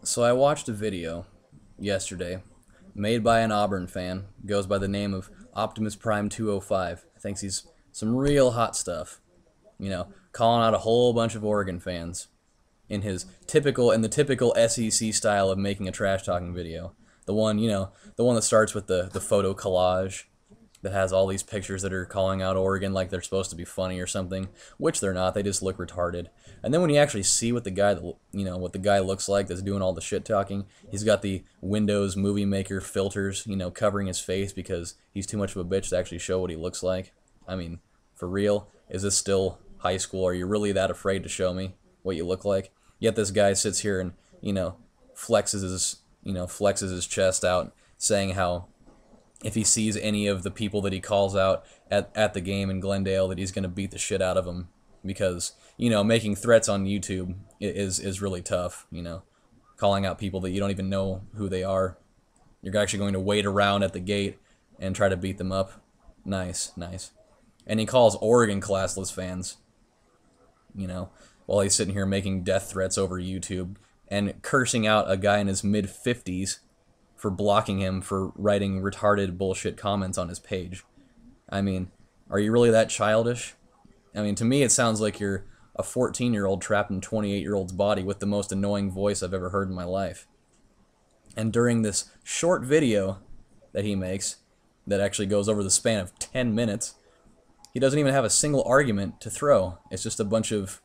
So I watched a video yesterday made by an Auburn fan, goes by the name of Optimus Prime 205. Thinks he's some real hot stuff, calling out a whole bunch of Oregon fans in the typical SEC style of making a trash talking video. The one that starts with the photo collage that has all these pictures that are calling out Oregon like they're supposed to be funny or something, which they're not. They just look retarded. And then when you actually see what the guy looks like that's doing all the shit talking, he's got the Windows Movie Maker filters, covering his face because he's too much of a bitch to actually show what he looks like. I mean, for real, is this still high school? Are you really that afraid to show me what you look like? Yet this guy sits here and, flexes his chest out saying how if he sees any of the people that he calls out at the game in Glendale, that he's going to beat the shit out of them because, making threats on YouTube is really tough, calling out people that you don't even know who they are. You're actually going to wait around at the gate and try to beat them up. Nice, nice. And he calls Oregon classless fans, while he's sitting here making death threats over YouTube and cursing out a guy in his mid-50s for blocking him for writing retarded bullshit comments on his page. I mean, are you really that childish? I mean, to me it sounds like you're a 14-year-old trapped in a 28-year-old's body with the most annoying voice I've ever heard in my life. And during this short video that he makes, that actually goes over the span of 10 minutes, he doesn't even have a single argument to throw. It's just a bunch of,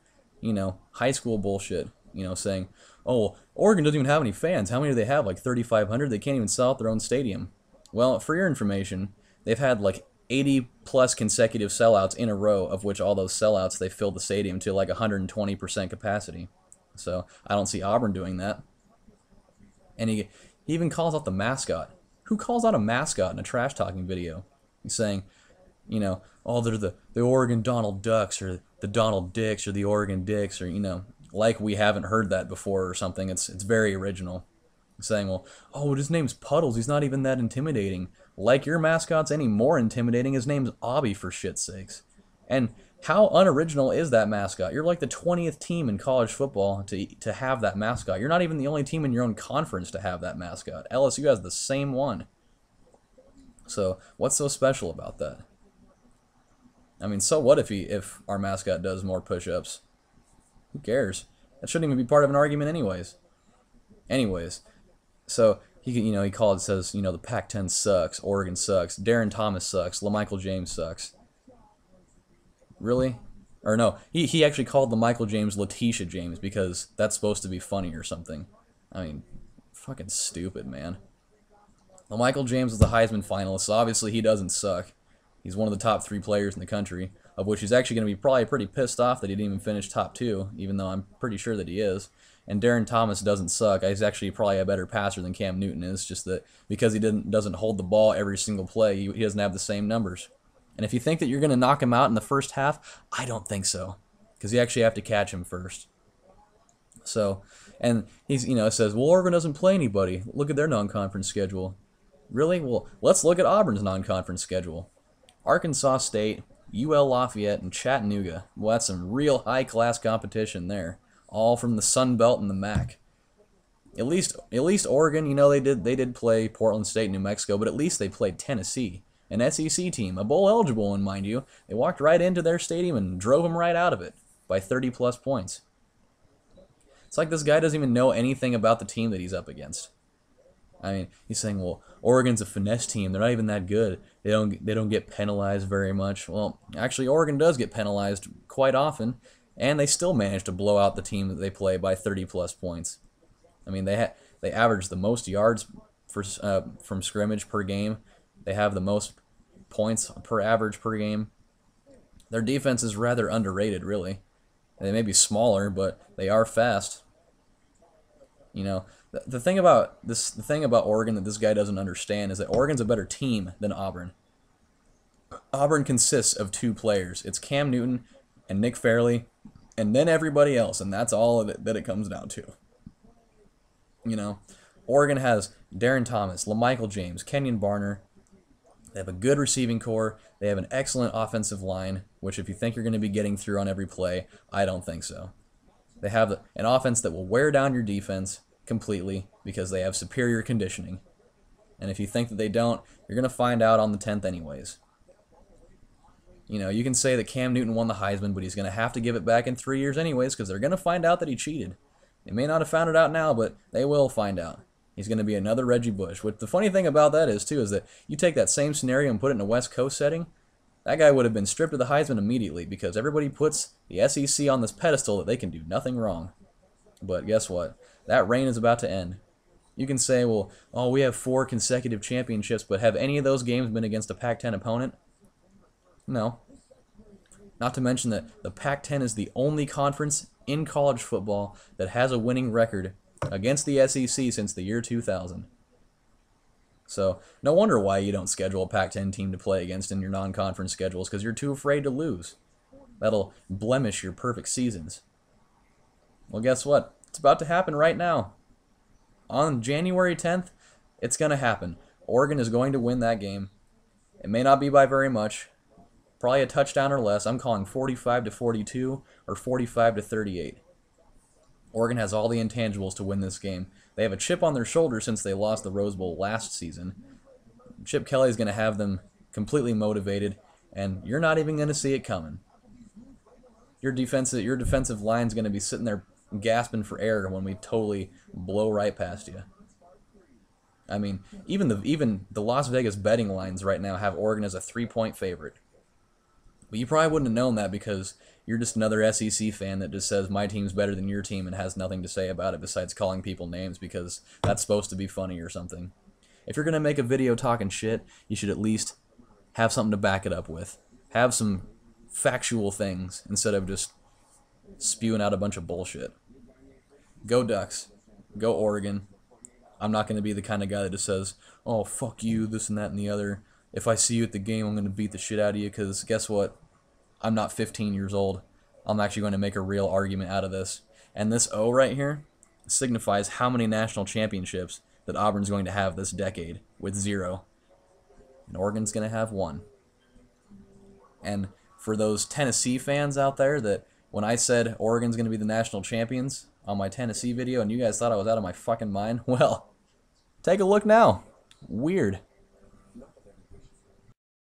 high school bullshit, saying, oh, Oregon doesn't even have any fans. How many do they have? Like 3,500? They can't even sell out their own stadium. Well, for your information, they've had like 80 plus consecutive sellouts in a row, of which all those sellouts they filled the stadium to like 120% capacity. So I don't see Auburn doing that. And he even calls out the mascot. Who calls out a mascot in a trash talking video? He's saying, oh, they're the Oregon Donald Ducks or the Donald Dicks or the Oregon Dicks, or like we haven't heard that before or something. It's very original. Saying, well, oh, his name's Puddles. He's not even that intimidating. Like your mascot's any more intimidating. His name's Obby, for shit's sakes. And how unoriginal is that mascot? You're like the 20th team in college football to have that mascot. You're not even the only team in your own conference to have that mascot. LSU has the same one. So what's so special about that? I mean, so what if our mascot does more push-ups? Who cares? That shouldn't even be part of an argument anyways. So he says, the Pac-10 sucks, Oregon sucks, Darren Thomas sucks, LaMichael James sucks. Really? Or no, he actually called LaMichael James Letitia James because that's supposed to be funny or something. I mean, fucking stupid, man. LaMichael James is the Heisman finalist, so obviously he doesn't suck. He's one of the top 3 players in the country, of which he's actually going to be probably pretty pissed off that he didn't even finish top 2, even though I'm pretty sure that he is. And Darren Thomas doesn't suck. He's actually probably a better passer than Cam Newton is, just that because he doesn't hold the ball every single play, he doesn't have the same numbers. And if you think that you're going to knock him out in the first half, I don't think so, because you actually have to catch him first. So, and he's says, well, Oregon doesn't play anybody. Look at their non-conference schedule. Really? Well, let's look at Auburn's non-conference schedule. Arkansas State, UL Lafayette, and Chattanooga. Well, that's some real high-class competition there, all from the Sun Belt and the MAC. At least Oregon, they did play Portland State, New Mexico, but at least they played Tennessee, an SEC team, a bowl-eligible one, mind you. They walked right into their stadium and drove them right out of it by 30-plus points. It's like this guy doesn't even know anything about the team that he's up against. I mean, he's saying, well, Oregon's a finesse team. They're not even that good. They don't get penalized very much. Well, actually, Oregon does get penalized quite often, and they still manage to blow out the team that they play by 30-plus points. I mean, they average the most yards from scrimmage per game. They have the most points per average per game. Their defense is rather underrated, really. They may be smaller, but they are fast. The thing about Oregon that this guy doesn't understand is that Oregon's a better team than Auburn. Auburn consists of 2 players. It's Cam Newton and Nick Fairley, and then everybody else, and that's all that it comes down to. Oregon has Darren Thomas, LaMichael James, Kenyon Barner. They have a good receiving core. They have an excellent offensive line, which if you think you're going to be getting through on every play, I don't think so. They have an offense that will wear down your defense, completely because they have superior conditioning. And if you think that they don't, you're going to find out on the 10th anyways. You know, you can say that Cam Newton won the Heisman, but he's going to have to give it back in 3 years anyways because they're going to find out that he cheated. They may not have found it out now, but they will find out. He's going to be another Reggie Bush. What the funny thing about that is, too, is that you take that same scenario and put it in a West Coast setting, that guy would have been stripped of the Heisman immediately because everybody puts the SEC on this pedestal that they can do nothing wrong. But guess what? That reign is about to end. You can say, well, oh, we have 4 consecutive championships, but have any of those games been against a Pac-10 opponent? No. Not to mention that the Pac-10 is the only conference in college football that has a winning record against the SEC since the year 2000. So, no wonder why you don't schedule a Pac-10 team to play against in your non-conference schedules, because you're too afraid to lose. That'll blemish your perfect seasons. Well, guess what? It's about to happen right now. On January 10th, it's going to happen. Oregon is going to win that game. It may not be by very much. Probably a touchdown or less. I'm calling 45-42 or 45-38. Oregon has all the intangibles to win this game. They have a chip on their shoulder since they lost the Rose Bowl last season. Chip Kelly is going to have them completely motivated, and you're not even going to see it coming. Your defensive line is going to be sitting there gasping for air when we totally blow right past you. I mean, even the Las Vegas betting lines right now have Oregon as a 3-point favorite. But you probably wouldn't have known that because you're just another SEC fan that just says my team's better than your team and has nothing to say about it besides calling people names because that's supposed to be funny or something. If you're going to make a video talking shit, you should at least have something to back it up with. Have some factual things instead of just spewing out a bunch of bullshit. Go Ducks. Go Oregon. I'm not going to be the kind of guy that just says, oh, fuck you, this and that and the other. If I see you at the game, I'm going to beat the shit out of you because guess what? I'm not 15 years old. I'm actually going to make a real argument out of this. And this O right here signifies how many national championships that Auburn's going to have this decade with 0. And Oregon's going to have 1. And for those Tennessee fans out there that when I said Oregon's going to be the national champions on my Tennessee video and you guys thought I was out of my fucking mind, well, take a look now. Weird.